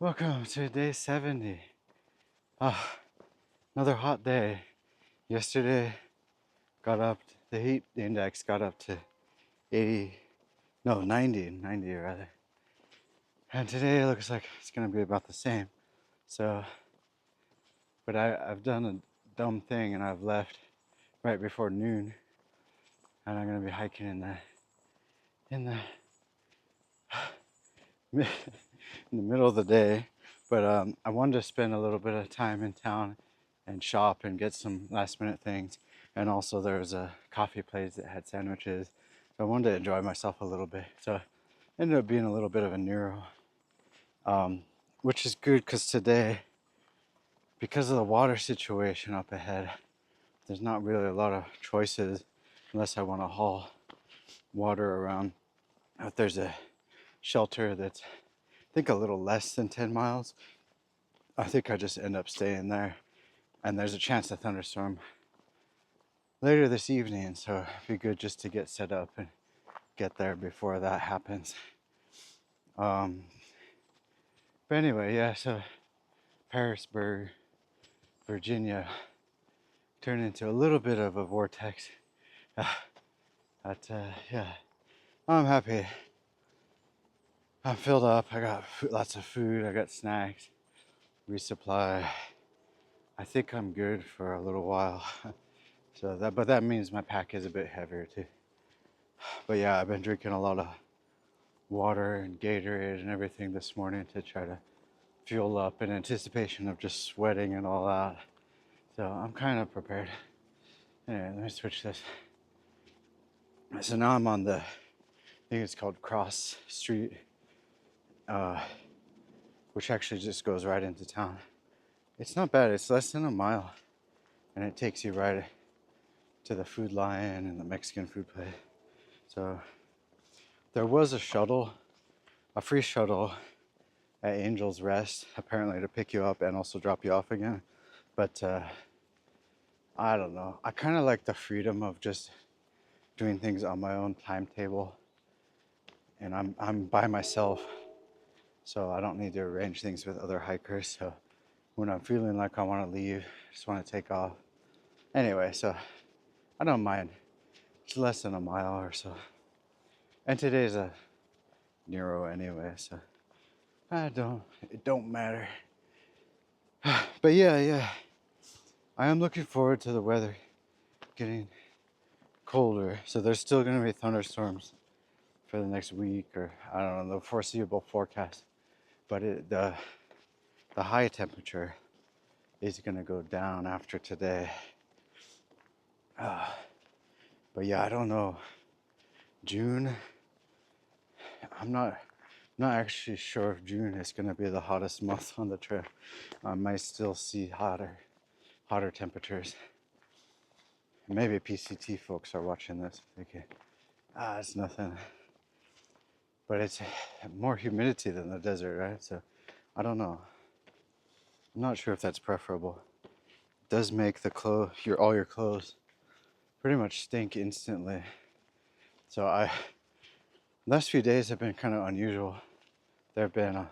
Welcome to day 70. Ah, another hot day. Yesterday the heat index got up to 80, no, 90 rather. And today it looks like it's gonna be about the same. So, but I've done a dumb thing and I've left right before noon, and I'm gonna be hiking in the in the middle of the day. But I wanted to spend a little bit of time in town and shop and get some last minute things. And also there was a coffee place that had sandwiches. So I wanted to enjoy myself a little bit. So it ended up being a little bit of a Nero, which is good because today, because of the water situation up ahead, there's not really a lot of choices unless I want to haul water around. If there's a shelter that's, I think, a little less than 10 miles, I think I just end up staying there. And there's a chance of thunderstorm later this evening, so it'd be good just to get set up and get there before that happens. Um, but anyway, yeah, so Pearisburg, Virginia turned into a little bit of a vortex. But yeah, I'm happy. I'm filled up. I got lots of food. I got snacks, resupply. I think I'm good for a little while. But that means my pack is a bit heavier too. But yeah, I've been drinking a lot of water and Gatorade and everything this morning to try to fuel up in anticipation of just sweating and all that. So I'm kind of prepared. Anyway, let me switch this. So now I'm on I think it's called Cross Street, uh, which actually just goes right into town. It's not bad. It's less than a mile, and it takes you right to the Food Lion and the Mexican food place. So there was a free shuttle at Angel's Rest, apparently to pick you up and also drop you off again. But I don't know. I kind of like the freedom of just doing things on my own timetable, and I'm by myself, so I don't need to arrange things with other hikers. So when I'm feeling like I want to leave, I just want to take off. Anyway, so I don't mind. It's less than a mile or so, and today's a Nero anyway, so it don't matter. But yeah, I am looking forward to the weather getting colder. So there's still going to be thunderstorms for the next week, or I don't know, the foreseeable forecast. But the high temperature is going to go down after today. But yeah, I don't know. June, I'm not actually sure if June is going to be the hottest month on the trip. I might still see hotter temperatures. Maybe PCT folks are watching this thinking, it's nothing. But it's more humidity than the desert, right? So I don't know. I'm not sure if that's preferable. It does make all your clothes pretty much stink instantly. So last few days have been kind of unusual. There have been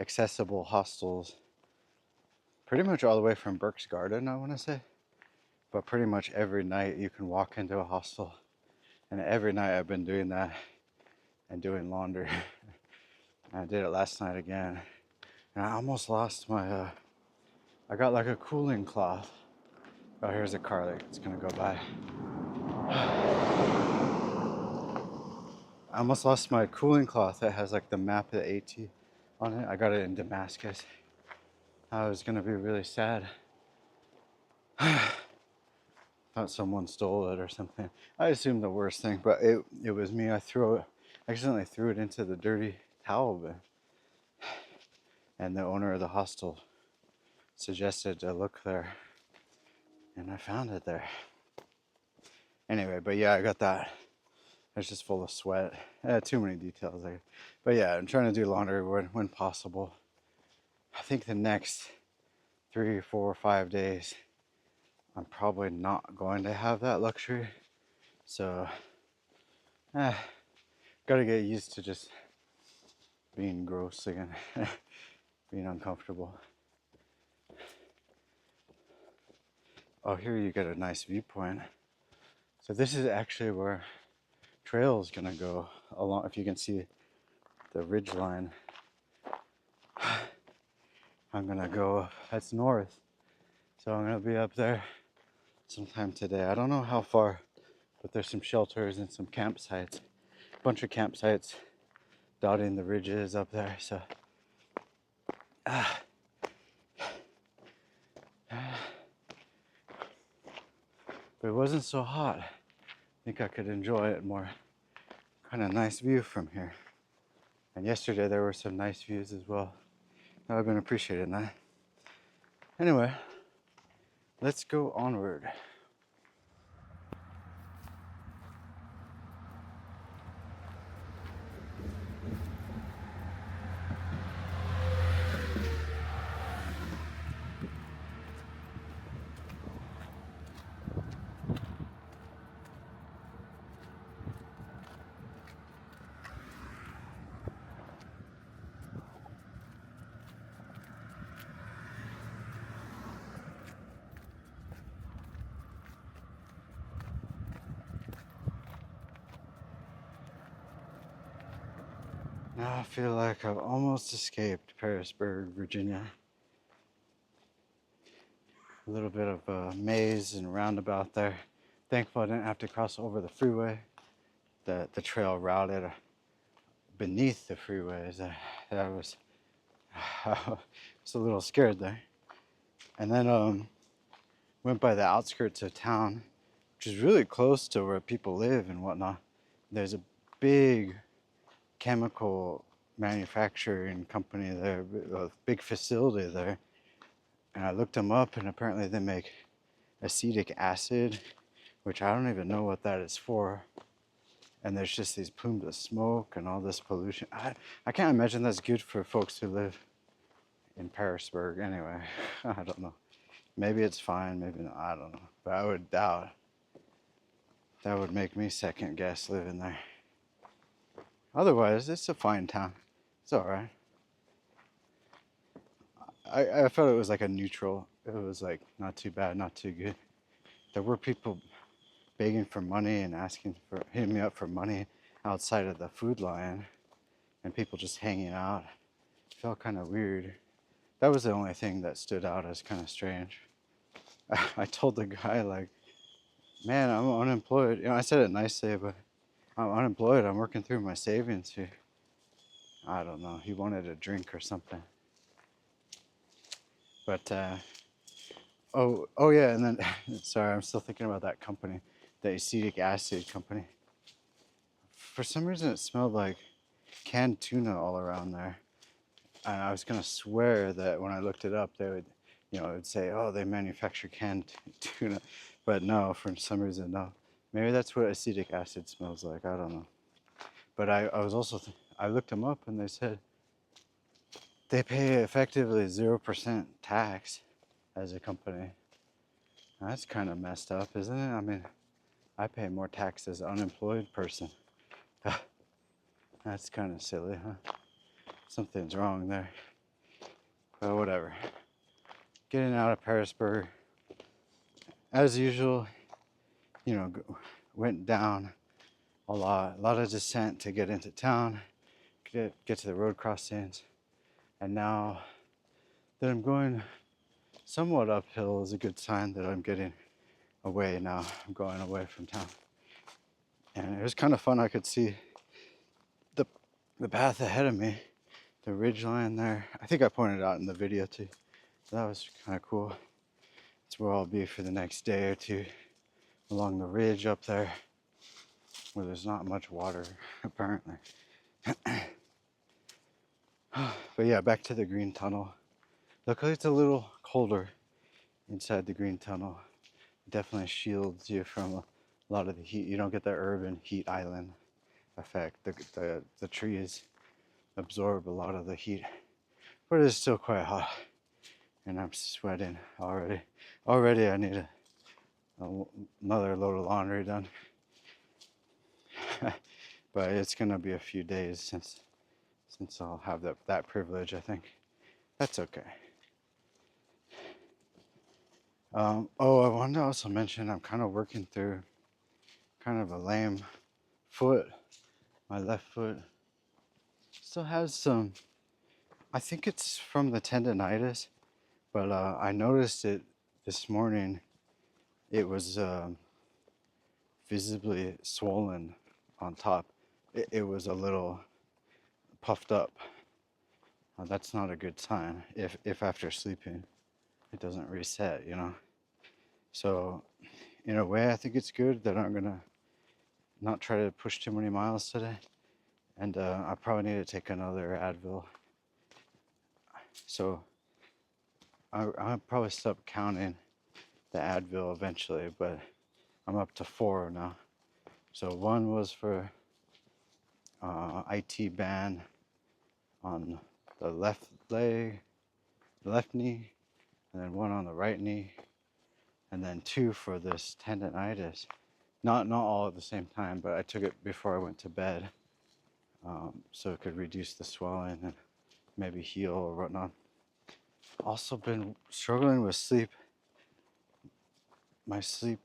accessible hostels pretty much all the way from Burke's Garden, I want to say. But pretty much every night you can walk into a hostel. And every night I've been doing that and doing laundry. I did it last night again. And I almost lost I got like a cooling cloth. Oh, here's a car that's gonna go by. I almost lost my cooling cloth that has like the map of the AT on it. I got it in Damascus. I was gonna be really sad. Thought someone stole it or something. I assumed the worst thing, but it was me. Accidentally threw it into the dirty towel bin. And the owner of the hostel suggested to look there, and I found it there. Anyway, but yeah, I got that. It's just full of sweat. Too many details there. But yeah, I'm trying to do laundry when possible. I think the next 3, 4, 5 days, I'm probably not going to have that luxury. So, gotta get used to just being gross again. being uncomfortable. Oh, here you get a nice viewpoint. So this is actually where trail is gonna go along. If you can see the ridge line, I'm gonna go. That's north, so I'm gonna be up there sometime today. I don't know how far, but there's some shelters and some campsites. A bunch of campsites dotting the ridges up there. So, but it wasn't so hot. I think I could enjoy it more. Kind of nice view from here. And yesterday there were some nice views as well. I've been appreciating that. Anyway, let's go onward. Now I feel like I've almost escaped Pearisburg, Virginia. A little bit of a maze and roundabout there. Thankful I didn't have to cross over the freeway. The trail routed beneath the freeways. I was a little scared there. And then went by the outskirts of town, which is really close to where people live and whatnot. There's a big chemical manufacturing company there, a big facility there. And I looked them up, and apparently they make acetic acid, which I don't even know what that is for. And there's just these plumes of smoke and all this pollution. I can't imagine that's good for folks who live in Pearisburg anyway. I don't know. Maybe it's fine, maybe not, I don't know. But I would doubt that would make me second guess living there. Otherwise, it's a fine town. It's all right. I felt it was like a neutral. It was like not too bad, not too good. There were people begging for money and hitting me up for money outside of the food line, and people just hanging out. It felt kind of weird. That was the only thing that stood out as kind of strange. I told the guy, like, man, I'm unemployed. You know, I said it nicely, but I'm unemployed. I'm working through my savings here. I don't know. He wanted a drink or something. But, oh yeah, and then, sorry, I'm still thinking about that company, the acetic acid company. For some reason, it smelled like canned tuna all around there. And I was going to swear that when I looked it up, they would, it would say, oh, they manufacture canned tuna. But no, for some reason, no. Maybe that's what acetic acid smells like. I don't know. But I was also, I looked them up and they said they pay effectively 0% tax as a company. That's kind of messed up, isn't it? I mean, I pay more tax as an unemployed person. That's kind of silly, huh? Something's wrong there. But whatever. Getting out of Pearisburg. As usual, went down a lot of descent to get into town, get to the road crossings. And now that I'm going somewhat uphill is a good sign that I'm getting away now. I'm going away from town. And it was kind of fun. I could see the path ahead of me, the ridge line there. I think I pointed out in the video too. So that was kind of cool. It's where I'll be for the next day or two, along the ridge up there, where there's not much water, apparently. But yeah, back to the green tunnel. Luckily it's a little colder inside the green tunnel. It definitely shields you from a lot of the heat. You don't get the urban heat island effect. The trees absorb a lot of the heat, but it's still quite hot, and I'm sweating already. Already I need another load of laundry done. But it's gonna be a few days since I'll have that privilege, I think. That's okay. Oh, I wanted to also mention I'm kind of working through kind of a lame foot. My left foot still has some, I think it's from the tendonitis, but I noticed it this morning. It was visibly swollen on top. It was a little puffed up. That's not a good sign if after sleeping it doesn't reset, you know. So in a way, I think it's good that I'm gonna not try to push too many miles today, and I probably need to take another Advil. So I'll probably stop counting the Advil eventually, but I'm up to 4 now. So one was for IT band on the left leg, the left knee, and then one on the right knee, and then 2 for this tendonitis. Not all at the same time, but I took it before I went to bed, so it could reduce the swelling and maybe heal or whatnot. Also been struggling with sleep. My sleep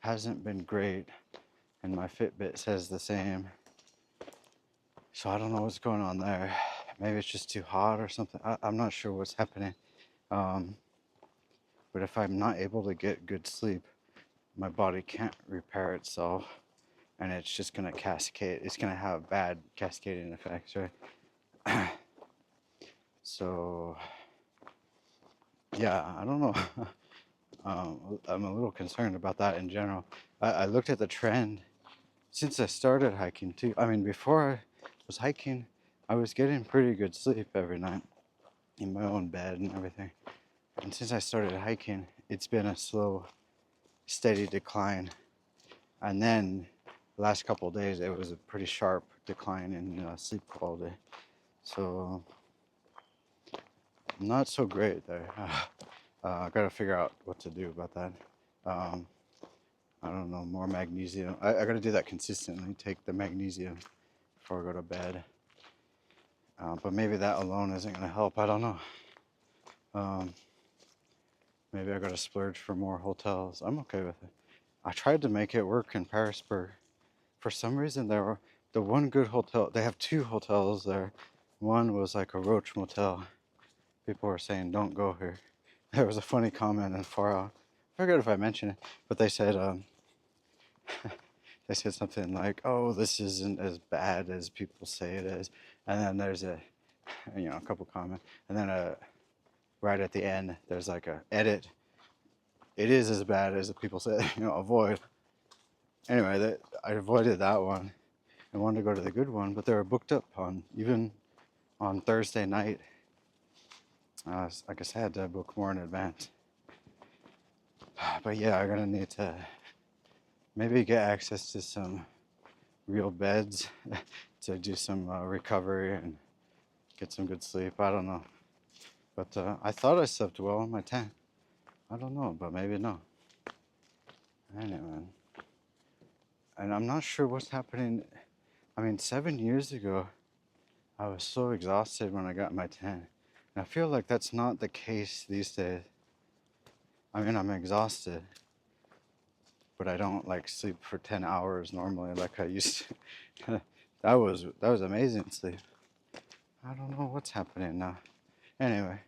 hasn't been great, and my Fitbit says the same. So I don't know what's going on there. Maybe it's just too hot or something. I'm not sure what's happening. But if I'm not able to get good sleep, my body can't repair itself, and it's just gonna cascade. It's gonna have bad cascading effects, right? So yeah, I don't know. I'm a little concerned about that in general. I looked at the trend since I started hiking too. I mean, before I was hiking, I was getting pretty good sleep every night in my own bed and everything. And since I started hiking, it's been a slow, steady decline. And then the last couple of days, it was a pretty sharp decline in sleep quality. So not so great there. I gotta figure out what to do about that. Um, I don't know, more magnesium. I gotta do that consistently, take the magnesium before I go to bed. But maybe that alone isn't gonna help. I don't know. Maybe I gotta splurge for more hotels. I'm okay with it. I tried to make it work in Pearisburg. For some reason, there were the one good hotel. They have 2 hotels there. One was like a roach motel. People were saying, "Don't go here." There was a funny comment in far out. I forget if I mentioned it, but they said they said something like, "Oh, this isn't as bad as people say it is." And then there's a couple comments, and then right at the end there's like a edit. It is as bad as the people say. Avoid. Anyway, I avoided that one. I wanted to go to the good one, but they were booked up even on Thursday night. I guess I had to book more in advance. But yeah, I'm gonna need to maybe get access to some real beds to do some recovery and get some good sleep. I don't know, but I thought I slept well in my tent. I don't know, but maybe no. Anyway, and I'm not sure what's happening. I mean, 7 years ago, I was so exhausted when I got in my tent. And I feel like that's not the case these days. I mean, I'm exhausted, but I don't like sleep for 10 hours normally like I used to. That was amazing sleep. I don't know what's happening now. Anyway,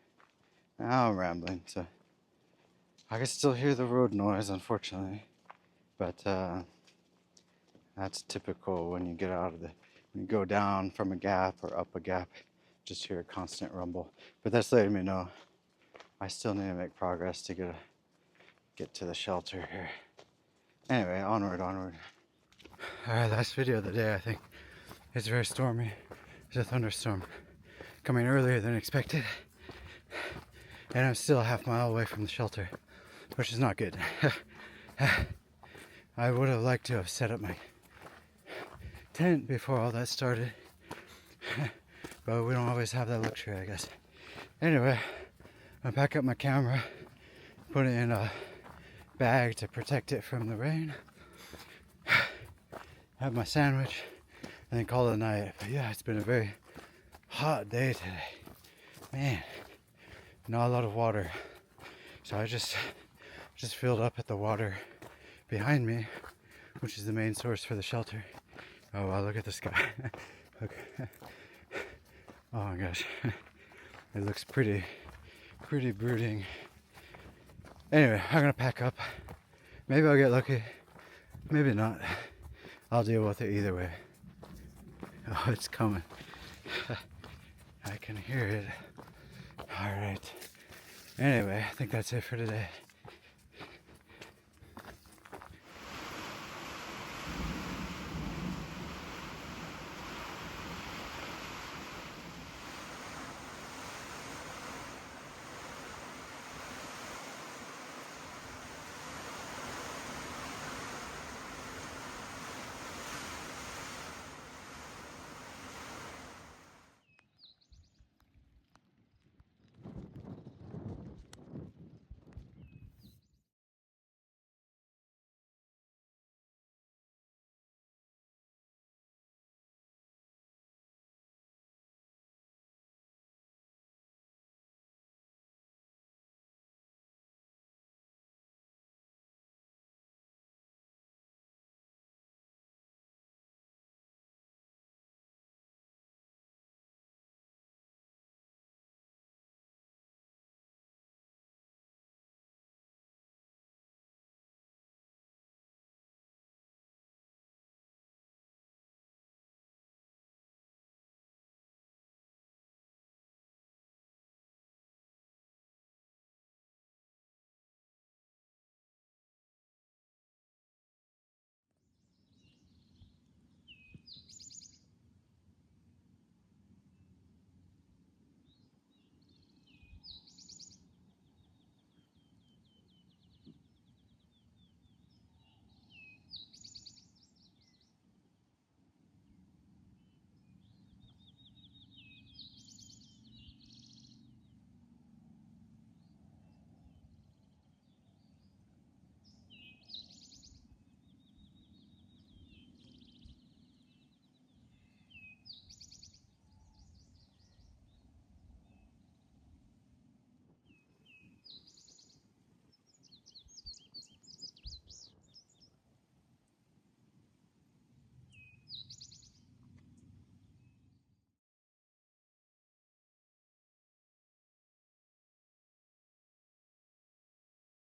now I'm rambling, so I can still hear the road noise, unfortunately. But that's typical when you get when you go down from a gap or up a gap, just hear a constant rumble. But that's letting me know I still need to make progress to get to the shelter here. Anyway, onward. Alright, last video of the day, I think. It's very stormy. There's a thunderstorm coming earlier than expected. And I'm still a half mile away from the shelter, which is not good. I would have liked to have set up my tent before all that started. But we don't always have that luxury, I guess. Anyway, I pack up my camera, put it in a bag to protect it from the rain, have my sandwich, and then call it a night. But yeah, it's been a very hot day today. Man, not a lot of water. So I just filled up at the water behind me, which is the main source for the shelter. Oh wow, look at the sky. Look. Oh my gosh. It looks pretty brooding. Anyway, I'm gonna pack up. Maybe I'll get lucky, maybe not. I'll deal with it either way. Oh, it's coming. I can hear it. Alright. Anyway, I think that's it for today.